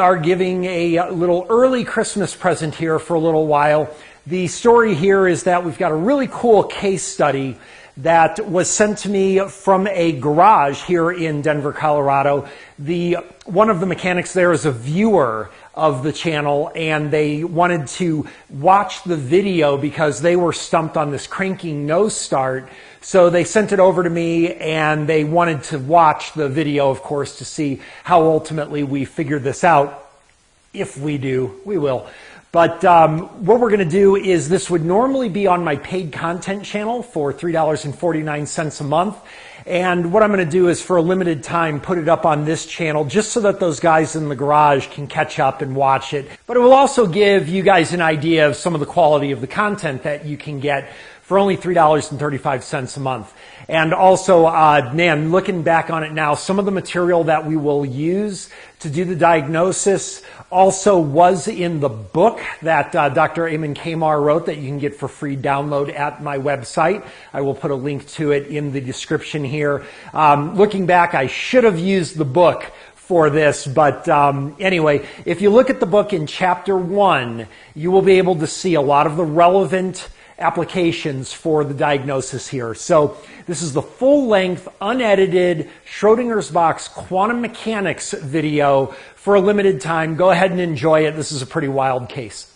are giving a little early Christmas present here for a little while. The story here is that we've got a really cool case study that was sent to me from a garage here in Denver, Colorado. One of the mechanics there is a viewer of the channel, and they wanted to watch the video because they were stumped on this cranking nose start. So they sent it over to me, and they wanted to watch the video, of course, to see how ultimately we figure this out. If we do, we will. But what we're going to do is, this would normally be on my paid content channel for $3.49 a month. And what I'm going to do is, for a limited time, put it up on this channel just so that those guys in the garage can catch up and watch it. But it will also give you guys an idea of some of the quality of the content that you can get for only $3.35 a month. And also, man, looking back on it now, some of the material that we will use to do the diagnosis also was in the book that Dr. Eamon Kamar wrote that you can get for free download at my website. I will put a link to it in the description here. Looking back, I should have used the book for this, but anyway, if you look at the book in chapter 1, you will be able to see a lot of the relevant applications for the diagnosis here. So this is the full-length, unedited Schrodinger's box quantum mechanics video for a limited time. Go ahead and enjoy it. This is a pretty wild case.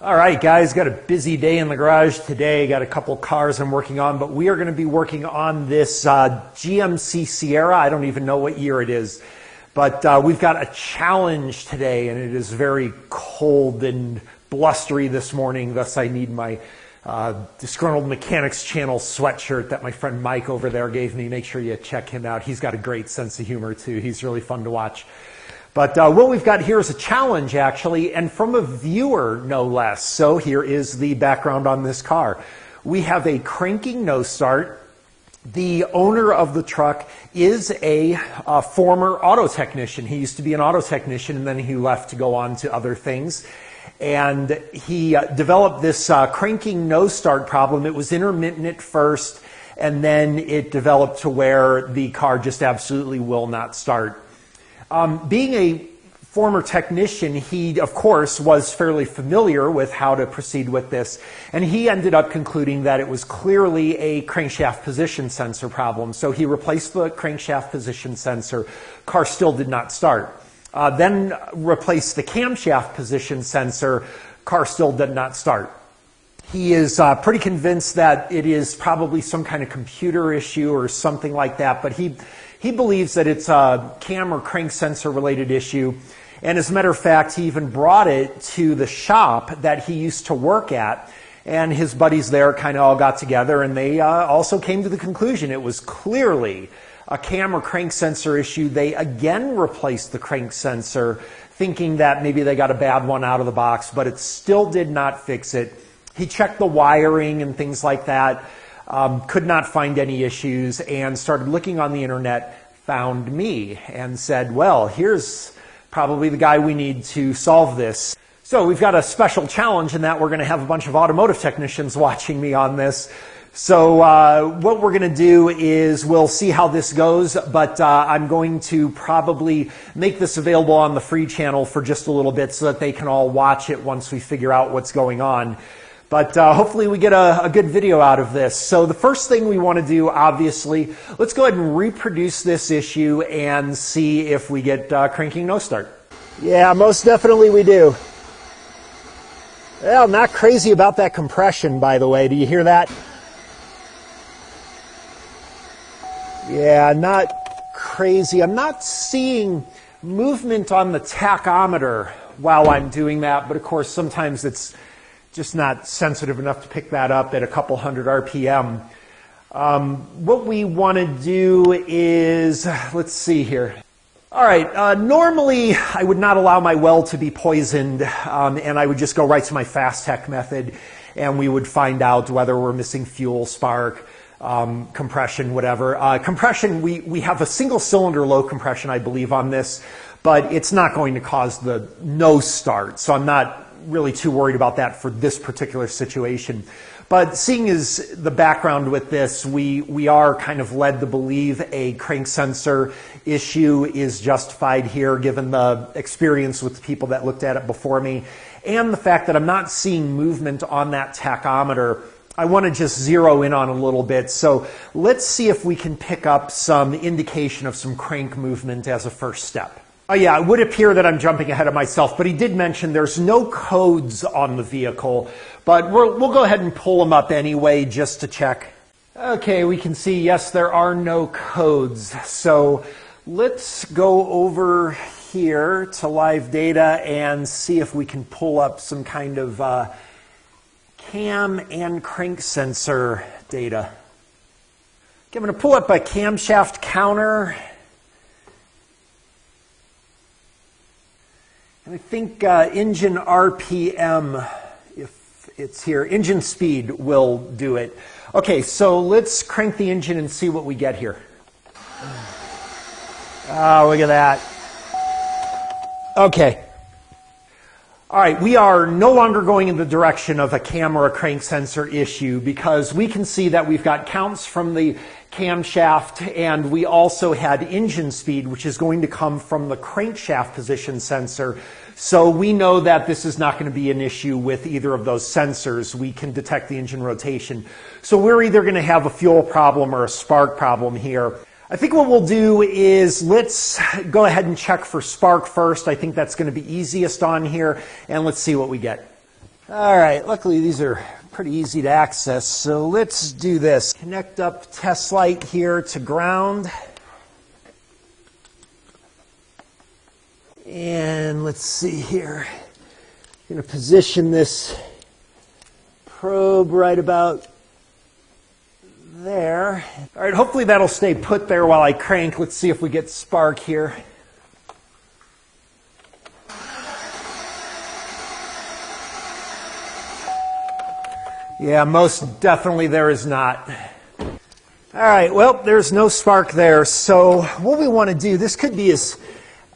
All right, guys, got a busy day in the garage today. Got a couple cars I'm working on, but we are going to be working on this GMC Sierra. I don't even know what year it is, but we've got a challenge today, and it is very cold and blustery this morning. Thus, I need my Disgruntled Mechanics Channel sweatshirt that my friend Mike over there gave me. Make sure you check him out. He's got a great sense of humor, too. He's really fun to watch. But what we've got here is a challenge, actually, and from a viewer, no less. So here is the background on this car. We have a cranking nose start. The owner of the truck is a former auto technician. He used to be an auto technician, and then he left to go on to other things. And he developed this cranking nose start problem. It was intermittent at first, and then it developed to where the car just absolutely will not start. Being a former technician, he, of course, was fairly familiar with how to proceed with this, and he ended up concluding that it was clearly a crankshaft position sensor problem. So he replaced the crankshaft position sensor. Car still did not start. Then replaced the camshaft position sensor. Car still did not start. He is pretty convinced that it is probably some kind of computer issue or something like that, but he believes that it's a cam or crank sensor related issue. And as a matter of fact, he even brought it to the shop that he used to work at. And his buddies there kind of all got together, and they also came to the conclusion it was clearly a cam or crank sensor issue. They again replaced the crank sensor, thinking that maybe they got a bad one out of the box, but it still did not fix it. He checked the wiring and things like that. Could not find any issues, and started looking on the internet, found me, and said, well, here's probably the guy we need to solve this. So we've got a special challenge in that we're going to have a bunch of automotive technicians watching me on this. So what we're going to do is we'll see how this goes, but I'm going to probably make this available on the free channel for just a little bit so that they can all watch it once we figure out what's going on. But hopefully we get a good video out of this. So the first thing we want to do, obviously, let's go ahead and reproduce this issue and see if we get cranking no start. Yeah, most definitely we do. Well, not crazy about that compression, by the way. Do you hear that? Yeah, not crazy. I'm not seeing movement on the tachometer while I'm doing that, but of course sometimes it's just not sensitive enough to pick that up at a couple hundred RPM. What we want to do is, let's see here. All right, normally I would not allow my well to be poisoned, and I would just go right to my fast tech method, and we would find out whether we're missing fuel, spark, compression, whatever. Compression, we have a single cylinder low compression, I believe, on this, but it's not going to cause the no start. So I'm not really too worried about that for this particular situation. But seeing as the background with this, we are kind of led to believe a crank sensor issue is justified here, given the experience with the people that looked at it before me, and the fact that I'm not seeing movement on that tachometer. I want to just zero in on a little bit. So let's see if we can pick up some indication of some crank movement as a first step. Oh yeah, it would appear that I'm jumping ahead of myself, but he did mention there's no codes on the vehicle, but we'll go ahead and pull them up anyway just to check. Okay, we can see, yes, there are no codes. So let's go over here to live data and see if we can pull up some kind of cam and crank sensor data. Okay, I'm going to pull up a camshaft counter. And I think engine RPM, if it's here, engine speed will do it. Okay, so let's crank the engine and see what we get here. Oh, look at that. Okay. All right, we are no longer going in the direction of a cam or a crank sensor issue because we can see that we've got counts from the camshaft, and we also had engine speed, which is going to come from the crankshaft position sensor. So we know that this is not going to be an issue with either of those sensors. We can detect the engine rotation. So we're either going to have a fuel problem or a spark problem here. I think what we'll do is let's go ahead and check for spark first. I think that's going to be easiest on here, and let's see what we get. All right, luckily these are pretty easy to access, so let's do this. Connect up test light here to ground. And let's see here. I'm going to position this probe right about there. All right, hopefully that'll stay put there while I crank. Let's see if we get spark here. Yeah, most definitely there is not. All right, well, there's no spark there. So what we want to do, this could be as,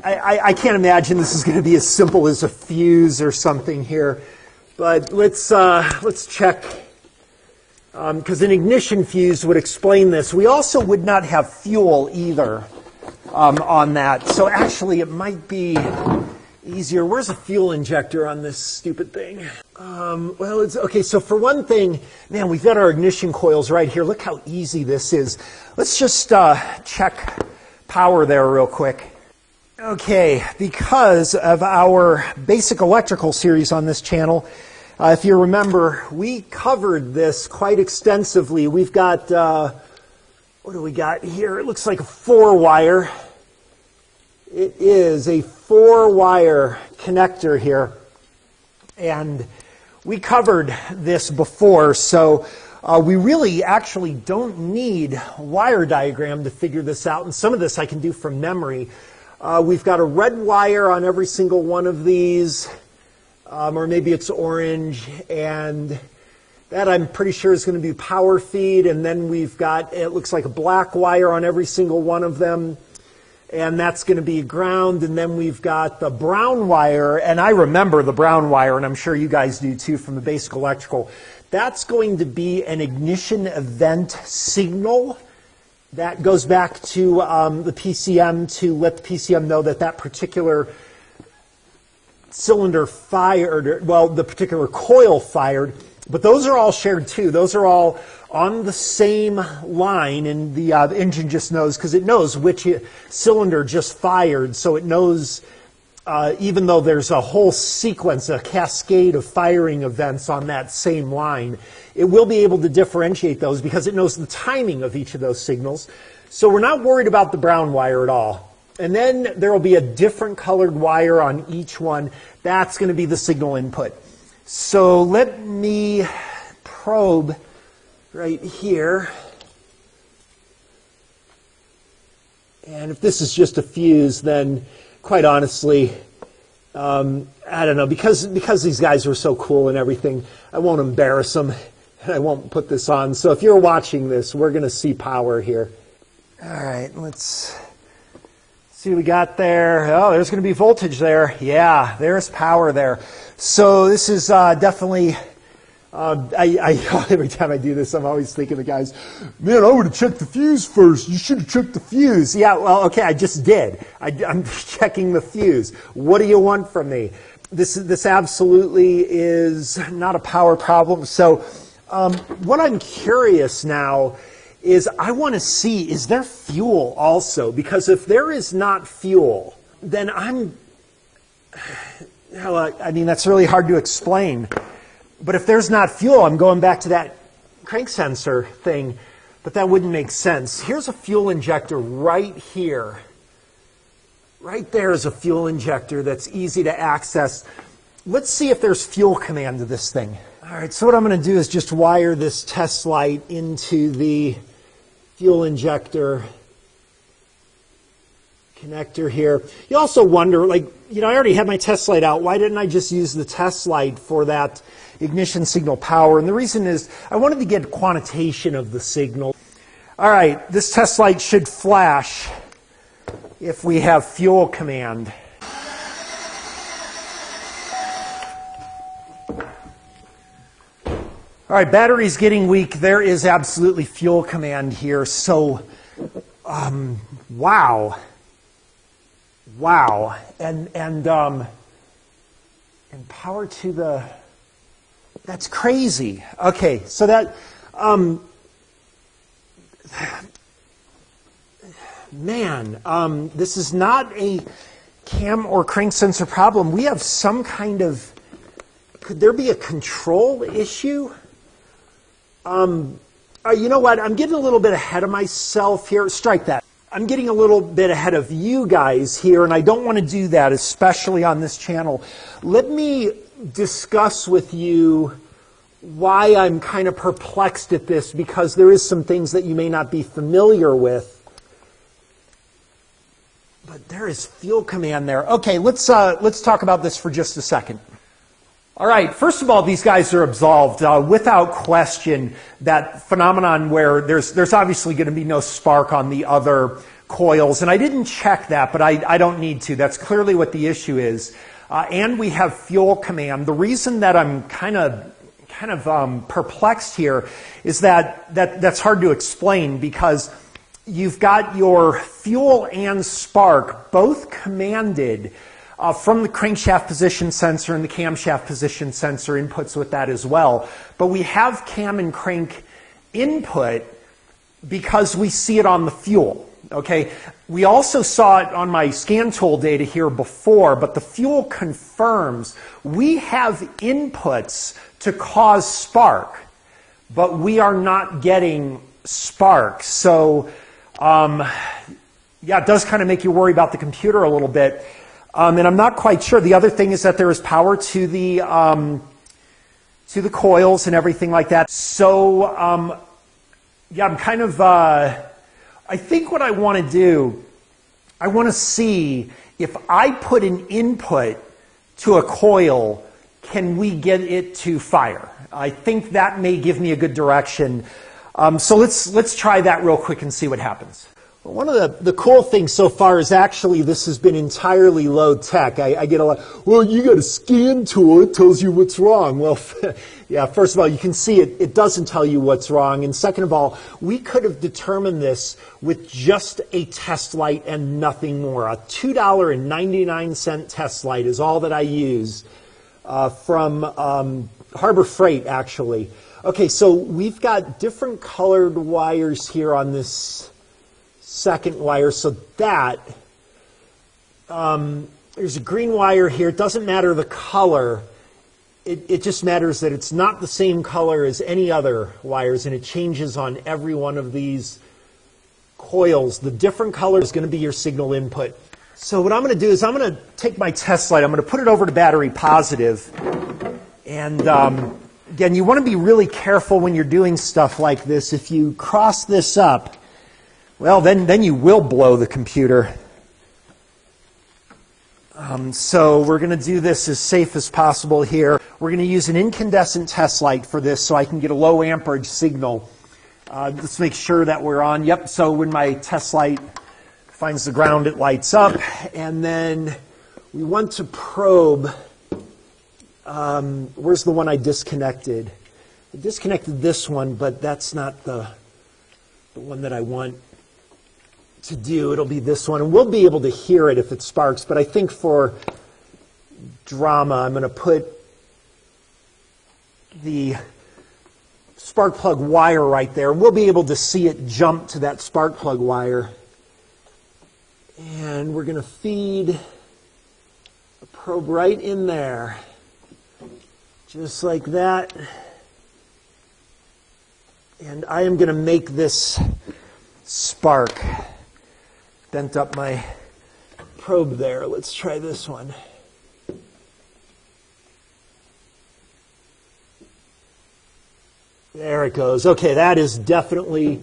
I can't imagine this is going to be as simple as a fuse or something here. But let's check, because an ignition fuse would explain this. We also would not have fuel either on that. So actually it might be easier. Where's a fuel injector on this stupid thing? Well, it's okay. So for one thing, man, we've got our ignition coils right here. Look how easy this is. Let's just check power there real quick. Okay, because of our basic electrical series on this channel, if you remember, we covered this quite extensively. We've got, what do we got here? It looks like a 4-wire. It is a 4-wire connector here. And we covered this before, so we really actually don't need a wire diagram to figure this out. And some of this I can do from memory. We've got a red wire on every single one of these, or maybe it's orange, and that I'm pretty sure is going to be power feed. And then we've got, it looks like a black wire on every single one of them, and that's going to be ground. And then we've got the brown wire, and I remember the brown wire, and I'm sure you guys do too from the basic electrical. That's going to be an ignition event signal. That goes back to the PCM to let the PCM know that that particular cylinder fired, well, the particular coil fired. But those are all shared too. Those are all on the same line, and the engine just knows, because it knows which cylinder just fired. So it knows, even though there's a whole sequence, a cascade of firing events on that same line, it will be able to differentiate those because it knows the timing of each of those signals. So we're not worried about the brown wire at all. And then there will be a different colored wire on each one. That's going to be the signal input. So let me probe right here. And if this is just a fuse, then quite honestly, I don't know, because these guys are so cool and everything, I won't embarrass them I won't put this on. So if you're watching this, we're going to see power here. All right, let's see what we got there. Oh, there's going to be voltage there. Yeah, there's power there. So this is definitely, every time I do this, I'm always thinking the guys, man, I would have checked the fuse first. You should have checked the fuse. Yeah, well, okay, I just did. I'm checking the fuse. What do you want from me? This absolutely is not a power problem. So what I'm curious now is I want to see, is there fuel also? Because if there is not fuel, then I mean, that's really hard to explain. But if there's not fuel, I'm going back to that crank sensor thing, but that wouldn't make sense. Here's a fuel injector right here. Right there is a fuel injector that's easy to access. Let's see if there's fuel command to this thing. All right, so what I'm going to do is just wire this test light into the fuel injector connector here. You also wonder, like, I already had my test light out. Why didn't I just use the test light for that ignition signal power? And the reason is I wanted to get quantitation of the signal. All right, this test light should flash if we have fuel command. All right, battery's getting weak. There is absolutely fuel command here. So, wow. And power to the, that's crazy. Okay, so that, man, this is not a cam or crank sensor problem. We have some kind of, could there be a control issue? You know what? I'm getting a little bit ahead of myself here. Strike that. I'm getting a little bit ahead of you guys here, and I don't want to do that, especially on this channel. Let me discuss with you why I'm kind of perplexed at this, because there is some things that you may not be familiar with. But there is fuel command there. Okay, let's talk about this for just a second. All right, first of all, these guys are absolved. Without question, that phenomenon where there's obviously going to be no spark on the other coils, and I didn't check that, but I don't need to. That's clearly what the issue is. And we have fuel command. The reason that I'm kind of perplexed here is that's hard to explain, because you've got your fuel and spark both commanded from the crankshaft position sensor and the camshaft position sensor inputs with that as well. But we have cam and crank input because we see it on the fuel. Okay, we also saw it on my scan tool data here before, but the fuel confirms we have inputs to cause spark, but we are not getting spark. So, yeah, it does kind of make you worry about the computer a little bit. And I'm not quite sure. The other thing is that there is power to the coils and everything like that. So, yeah, I'm kind of, I think what I want to do, I want to see if I put an input to a coil, can we get it to fire? I think that may give me a good direction. So let's try that real quick and see what happens. Well, one of the cool things so far is actually this has been entirely low tech. I get a lot, well, you got a scan tool, it tells you what's wrong. Well, yeah, first of all, you can see it doesn't tell you what's wrong. And second of all, we could have determined this with just a test light and nothing more. A $2.99 test light is all that I use from Harbor Freight, actually. Okay, so we've got different colored wires here on this second wire, so that there's a green wire here. It doesn't matter the color, it just matters that it's not the same color as any other wires, and it changes on every one of these coils. The different color is going to be your signal input. So what I'm going to do is I'm going to take my test light, I'm going to put it over to battery positive, and again, you want to be really careful when you're doing stuff like this. If you cross this up, well, then you will blow the computer. So we're going to do this as safe as possible here. We're going to use an incandescent test light for this so I can get a low amperage signal. Let's make sure that we're on. Yep, so when my test light finds the ground, it lights up. And then we want to probe, where's the one I disconnected? I disconnected this one, but that's not the one that I want to do. It'll be this one, and we'll be able to hear it if it sparks, but I think for drama, I'm going to put the spark plug wire right there. We'll be able to see it jump to that spark plug wire. And we're going to feed a probe right in there, just like that. And I am going to make this spark. Bent up my probe there. Let's try this one. There it goes. Okay, that is definitely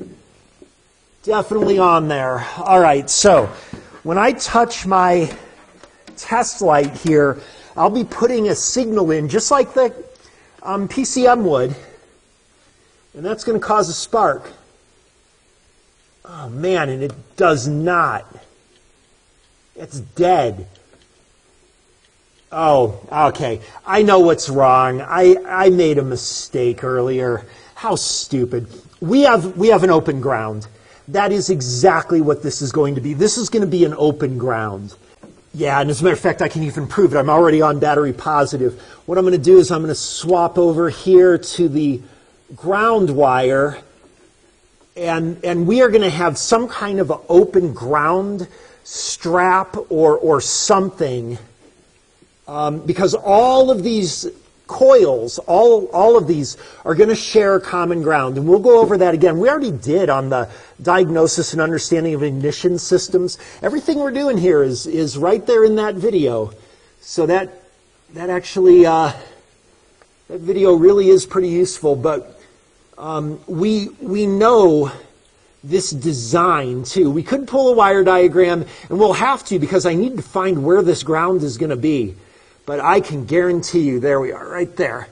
on there. All right, so when I touch my test light here, I'll be putting a signal in, just like the PCM would, and that's going to cause a spark. Oh man, and it does not. It's dead. Oh, okay. I know what's wrong. I made a mistake earlier. How stupid. We have an open ground. That is exactly what this is going to be. This is going to be an open ground. Yeah, and as a matter of fact, I can even prove it. I'm already on battery positive. What I'm going to do is I'm going to swap over here to the ground wire, and we are going to have some kind of an open ground strap or something, because all of these coils, all of these are going to share common ground, and we'll go over that again. We already did on the diagnosis and understanding of ignition systems. Everything we're doing here is right there in that video. So that actually that video really is pretty useful. But we know this design too. We could pull a wire diagram, and we'll have to because I need to find where this ground is going to be. But I can guarantee you, there we are, right there.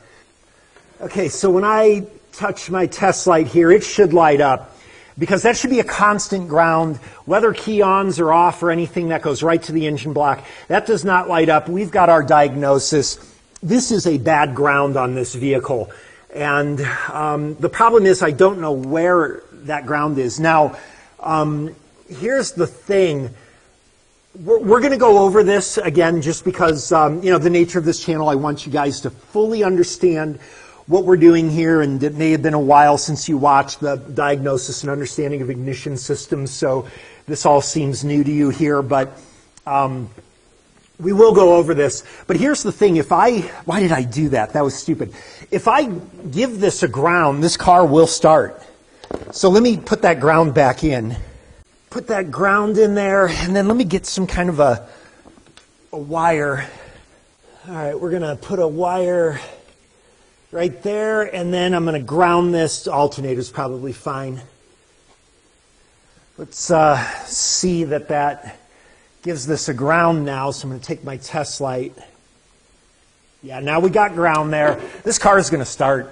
Okay, so when I touch my test light here, it should light up, because that should be a constant ground, whether key ons or off or anything that goes right to the engine block. That does not light up. We've got our diagnosis. This is a bad ground on this vehicle. And the problem is I don't know where that ground is. Now, here's the thing. We're going to go over this again just because, the nature of this channel, I want you guys to fully understand what we're doing here, and it may have been a while since you watched the diagnosis and understanding of ignition systems, so this all seems new to you here, but we will go over this. But here's the thing, why did I do that? That was stupid. If I give this a ground, this car will start. So let me put that ground back in. Put that ground in there, and then let me get some kind of a wire. All right, we're going to put a wire right there, and then I'm going to ground this. Alternator's probably fine. Let's see that gives this a ground now, so I'm going to take my test light. Yeah, now we got ground there. This car is going to start.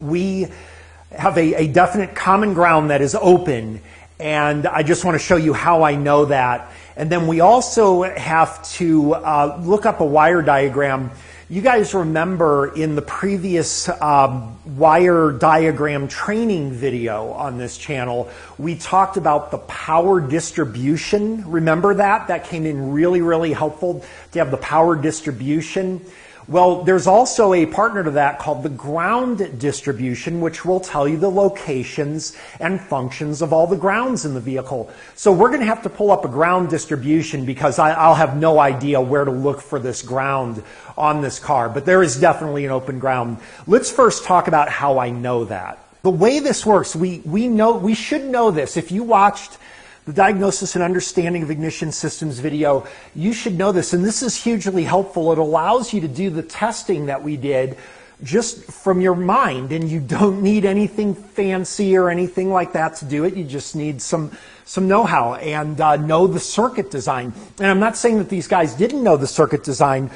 We have a definite common ground that is open, and I just want to show you how I know that. And then we also have to look up a wire diagram. You guys remember in the previous wire diagram training video on this channel, we talked about the power distribution. Remember that? That came in really, really helpful to have the power distribution. Well, there's also a partner to that called the ground distribution, which will tell you the locations and functions of all the grounds in the vehicle. So we're going to have to pull up a ground distribution because I'll have no idea where to look for this ground on this car. But there is definitely an open ground. Let's first talk about how I know that. The way this works, we should know this. If you watched the diagnosis and understanding of ignition systems video, you should know this, and this is hugely helpful. It allows you to do the testing that we did just from your mind, and you don't need anything fancy or anything like that to do it. You just need some know-how and know the circuit design. And I'm not saying that these guys didn't know the circuit design.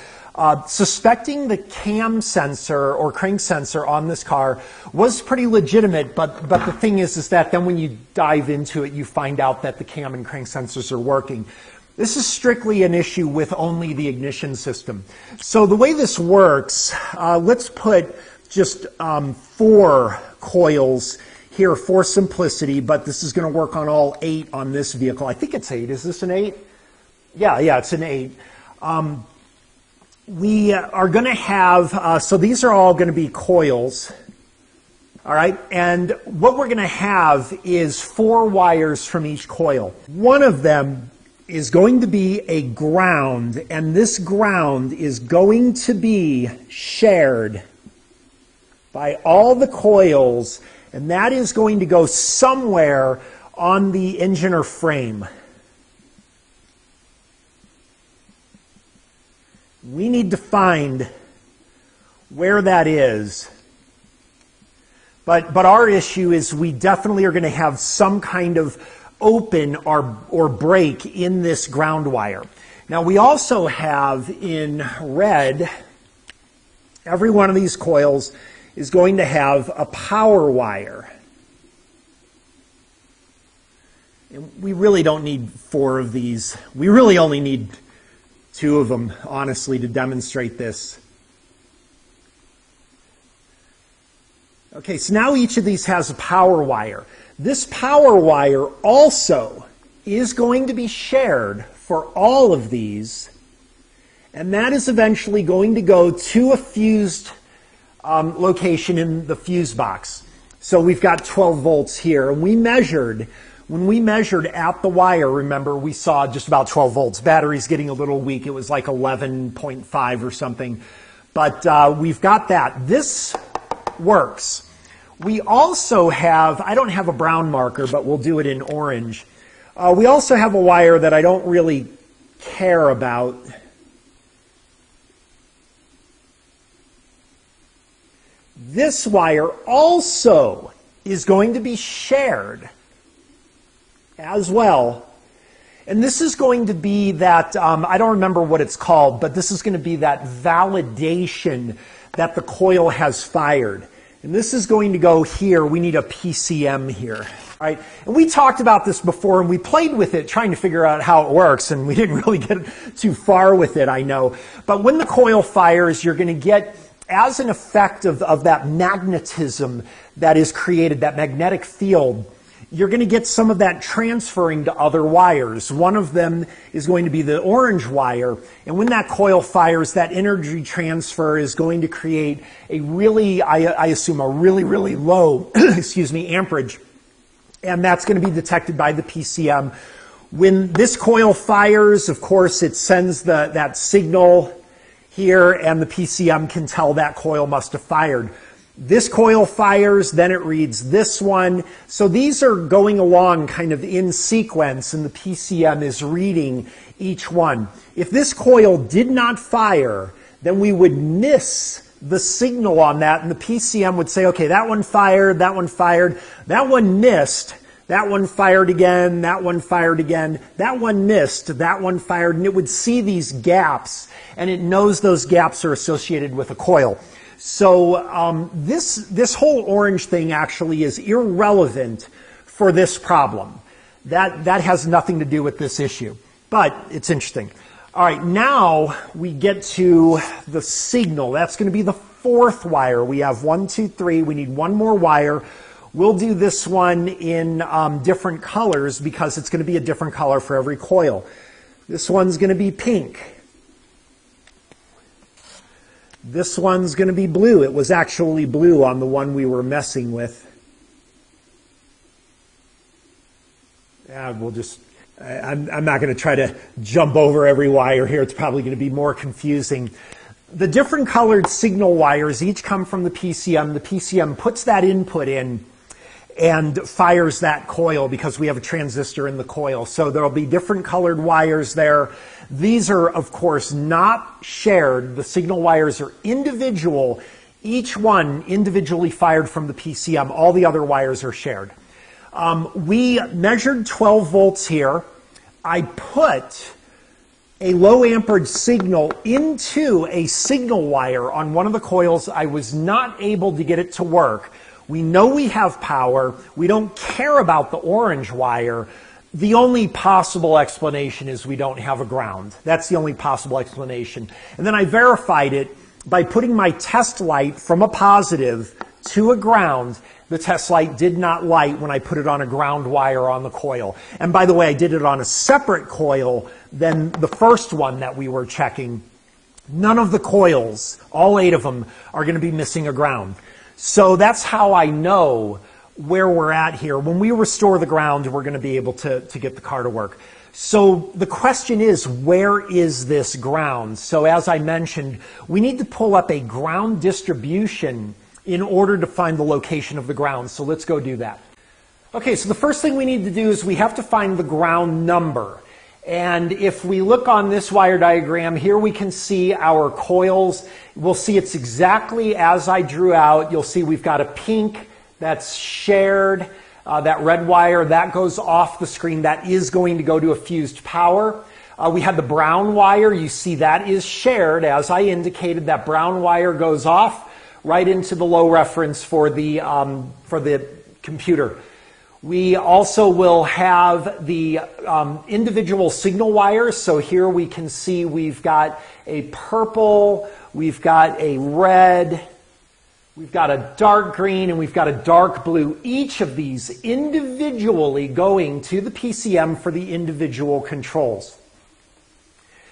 Suspecting the cam sensor or crank sensor on this car was pretty legitimate, but the thing is that then when you dive into it, you find out that the cam and crank sensors are working. This is strictly an issue with only the ignition system. So the way this works, let's put just 4 coils here for simplicity, but this is going to work on all 8 on this vehicle. I think it's 8. Is this an 8? Yeah, it's an 8. We are going to have, so these are all going to be coils, all right? And what we're going to have is 4 wires from each coil. One of them is going to be a ground, and this ground is going to be shared by all the coils, and that is going to go somewhere on the engine or frame. We need to find where that is. But our issue is we definitely are going to have some kind of open or break in this ground wire. Now we also have in red, every one of these coils is going to have a power wire. And we really don't need 4 of these. We really only need 2 of them, honestly, to demonstrate this. Okay, so now each of these has a power wire. This power wire also is going to be shared for all of these, and that is eventually going to go to a fused location in the fuse box. So we've got 12 volts here, and when we measured at the wire, remember, we saw just about 12 volts. Battery's getting a little weak. It was like 11.5 or something. But we've got that. This works. We also have, I don't have a brown marker, but we'll do it in orange. We also have a wire that I don't really care about. This wire also is going to be shared as well. And this is going to be that, I don't remember what it's called, but this is going to be that validation that the coil has fired. And this is going to go here. We need a PCM here. All right? And we talked about this before, and we played with it trying to figure out how it works, and we didn't really get too far with it, I know. But when the coil fires, you're going to get, as an effect of that magnetism that is created, that magnetic field, you're going to get some of that transferring to other wires. One of them is going to be the orange wire, and when that coil fires, that energy transfer is going to create a really, I assume, a really, really low, excuse me, amperage, and that's going to be detected by the PCM. When this coil fires, of course, it sends that signal here, and the PCM can tell that coil must have fired. This coil fires, then it reads this one. So these are going along kind of in sequence, and the PCM is reading each one. If this coil did not fire, then we would miss the signal on that, and the PCM would say, okay, that one fired, that one missed, that one fired again, that one fired again, that one missed, that one fired, and it would see these gaps, and it knows those gaps are associated with a coil. So this whole orange thing actually is irrelevant for this problem. That has nothing to do with this issue, but it's interesting. All right, now we get to the signal. That's going to be the fourth wire. We have 1, 2, 3. We need one more wire. We'll do this one in different colors because it's going to be a different color for every coil. This one's going to be pink. This one's going to be blue. It was actually blue on the one we were messing with. We'll just, I'm not going to try to jump over every wire here. It's probably going to be more confusing. The different colored signal wires each come from the PCM. The PCM puts that input in and fires that coil because we have a transistor in the coil. So there'll be different colored wires there. These are, of course, not shared. The signal wires are individual each one individually fired from the PCM. All the other wires are shared. We measured 12 volts here. I put a low amperage signal into a signal wire on one of the coils. I was not able to get it to work. We know we have power. We don't care about the orange wire. The only possible explanation is we don't have a ground. That's the only possible explanation. And then I verified it by putting my test light from a positive to a ground. The test light did not light when I put it on a ground wire on the coil. And by the way, I did it on a separate coil than the first one that we were checking. None of the coils, all 8 of them, are going to be missing a ground. So that's how I know where we're at here. When we restore the ground, we're going to be able to get the car to work. So the question is, where is this ground? So as I mentioned, we need to pull up a ground distribution in order to find the location of the ground. So let's go do that. Okay, so the first thing we need to do is we have to find the ground number. And if we look on this wire diagram, here we can see our coils. We'll see it's exactly as I drew out. You'll see we've got a pink that's shared. That red wire, that goes off the screen. That is going to go to a fused power. We had the brown wire. You see that is shared. As I indicated, that brown wire goes off right into the low reference for the computer. We also will have the individual signal wires. So here we can see we've got a purple, we've got a red, we've got a dark green, and we've got a dark blue. Each of these individually going to the PCM for the individual controls.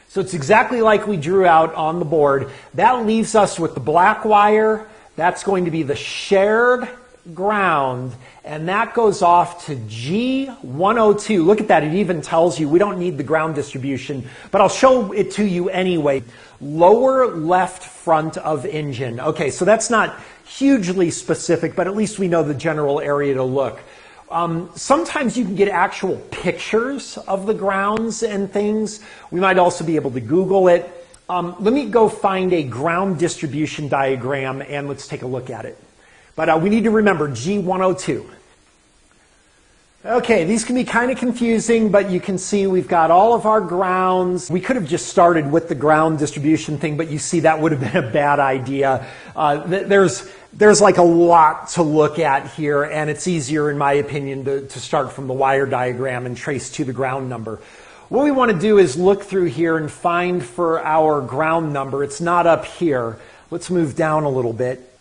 So it's exactly like we drew out on the board. That leaves us with the black wire. That's going to be the shared ground, and that goes off to G102. Look at that. It even tells you we don't need the ground distribution, but I'll show it to you anyway. Lower left front of engine. Okay, so that's not hugely specific, but at least we know the general area to look. Sometimes you can get actual pictures of the grounds and things. We might also be able to Google it. Let me go find a ground distribution diagram and let's take a look at it. But we need to remember G102. Okay, these can be kind of confusing, but you can see we've got all of our grounds. We could have just started with the ground distribution thing, but you see that would have been a bad idea. There's like a lot to look at here, and it's easier, in my opinion, to start from the wire diagram and trace to the ground number. What we want to do is look through here and find for our ground number. It's not up here. Let's move down a little bit.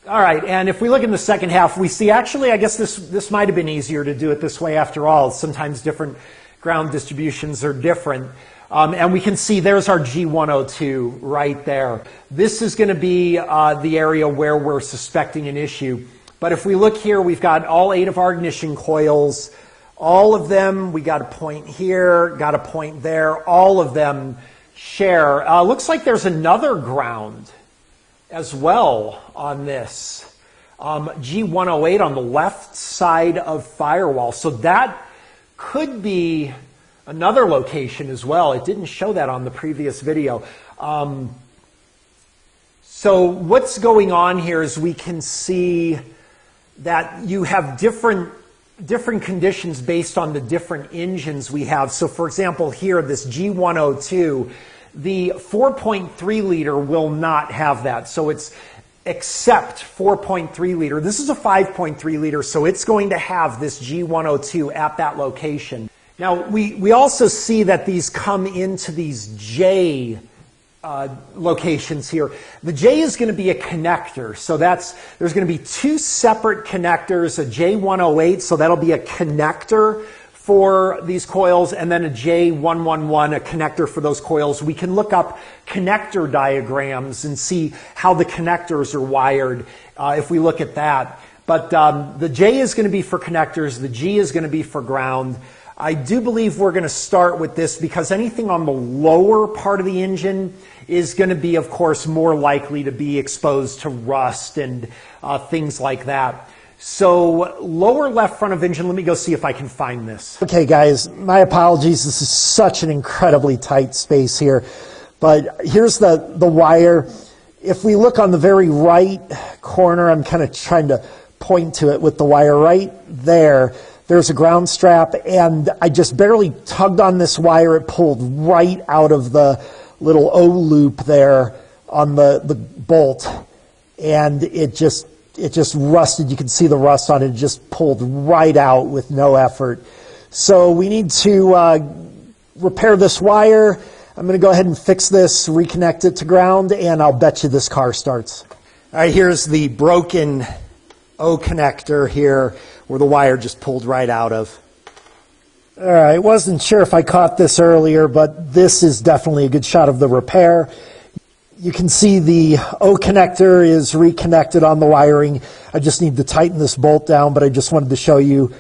All right, and if we look in the second half, we see actually, I guess this might have been easier to do it this way after all. Sometimes different ground distributions are different. And we can see there's our G102 right there. This is going to be the area where we're suspecting an issue. But if we look here, we've got all 8 of our ignition coils. All of them, we got a point here, got a point there. All of them share. Looks like there's another ground as well on this. G108 on the left side of firewall. So that could be another location as well. It didn't show that on the previous video. So what's going on here is we can see that you have different conditions based on the different engines we have. So for example, here, this G102, the 4.3 liter will not have that. So it's except 4.3 liter. This is a 5.3 liter, so it's going to have this G102 at that location. Now, we also see that these come into these J locations here. The J is going to be a connector. So there's going to be 2 separate connectors, a J108, so that'll be a connector for these coils, and then a J111, a connector for those coils. We can look up connector diagrams and see how the connectors are wired if we look at that. But the J is going to be for connectors, the G is going to be for ground. I do believe we're going to start with this because anything on the lower part of the engine is going to be, of course, more likely to be exposed to rust and things like that. So lower left front of engine, let me go see if I can find this. Okay, guys, my apologies. This is such an incredibly tight space here. But here's the wire. if we look on the very right corner, I'm kind of trying to point to it with the wire right there. There's a ground strap, and I just barely tugged on this wire. It pulled right out of the little O loop there on the bolt, and it just rusted. You can see the rust on it. It just pulled right out with no effort. So we need to repair this wire. I'm going to go ahead and fix this, reconnect it to ground, and I'll bet you this car starts. All right, here's the broken O connector here where the wire just pulled right out of. All right, wasn't sure if I caught this earlier, but this is definitely a good shot of the repair. You can see the O connector is reconnected on the wiring. I just need to tighten this bolt down, but I just wanted to show you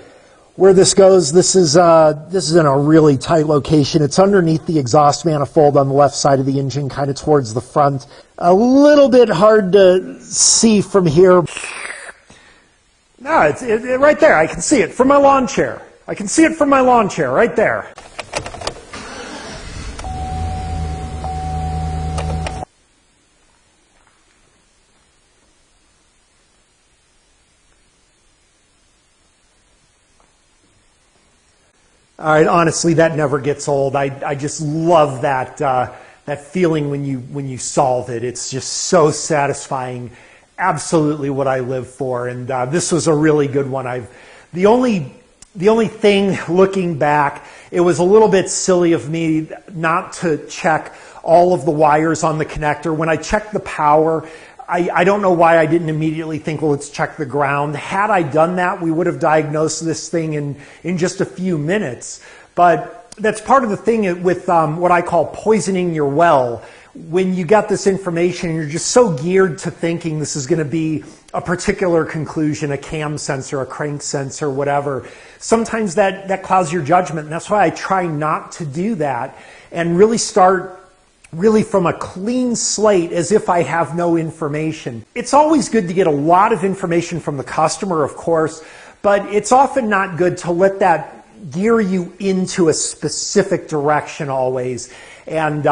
where this goes. This is in a really tight location. It's underneath the exhaust manifold on the left side of the engine, kind of towards the front. A little bit hard to see from here. No, it's right there. I can see it from my lawn chair. I can see it from my lawn chair right there. All right, honestly, that never gets old. I just love that feeling when you solve it. It's just so satisfying. Absolutely what I live for, and this was a really good one. The only thing, looking back, it was a little bit silly of me not to check all of the wires on the connector. When I checked the power, I don't know why I didn't immediately think, well, let's check the ground. Had I done that, we would have diagnosed this thing in just a few minutes. But that's part of the thing with what I call poisoning your well. When you got this information, you're just so geared to thinking this is going to be a particular conclusion, a cam sensor, a crank sensor, whatever. Sometimes that clouds your judgment, and that's why I try not to do that and really start from a clean slate, as if I have no information. It's always good to get a lot of information from the customer, of course, but it's often not good to let that gear you into a specific direction always. And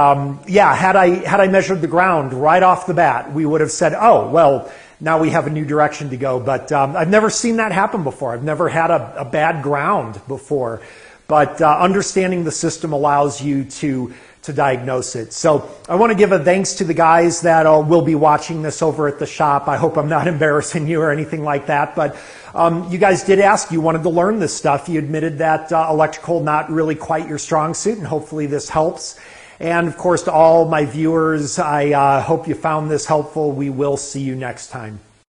yeah, had I measured the ground right off the bat, we would have said, oh, well, now we have a new direction to go. But I've never seen that happen before. I've never had a bad ground before. But understanding the system allows you to diagnose it. So I want to give a thanks to the guys that will be watching this over at the shop. I hope I'm not embarrassing you or anything like that. But you guys did ask, you wanted to learn this stuff. You admitted that electrical not really quite your strong suit, and hopefully this helps. And of course, to all my viewers, I hope you found this helpful. We will see you next time.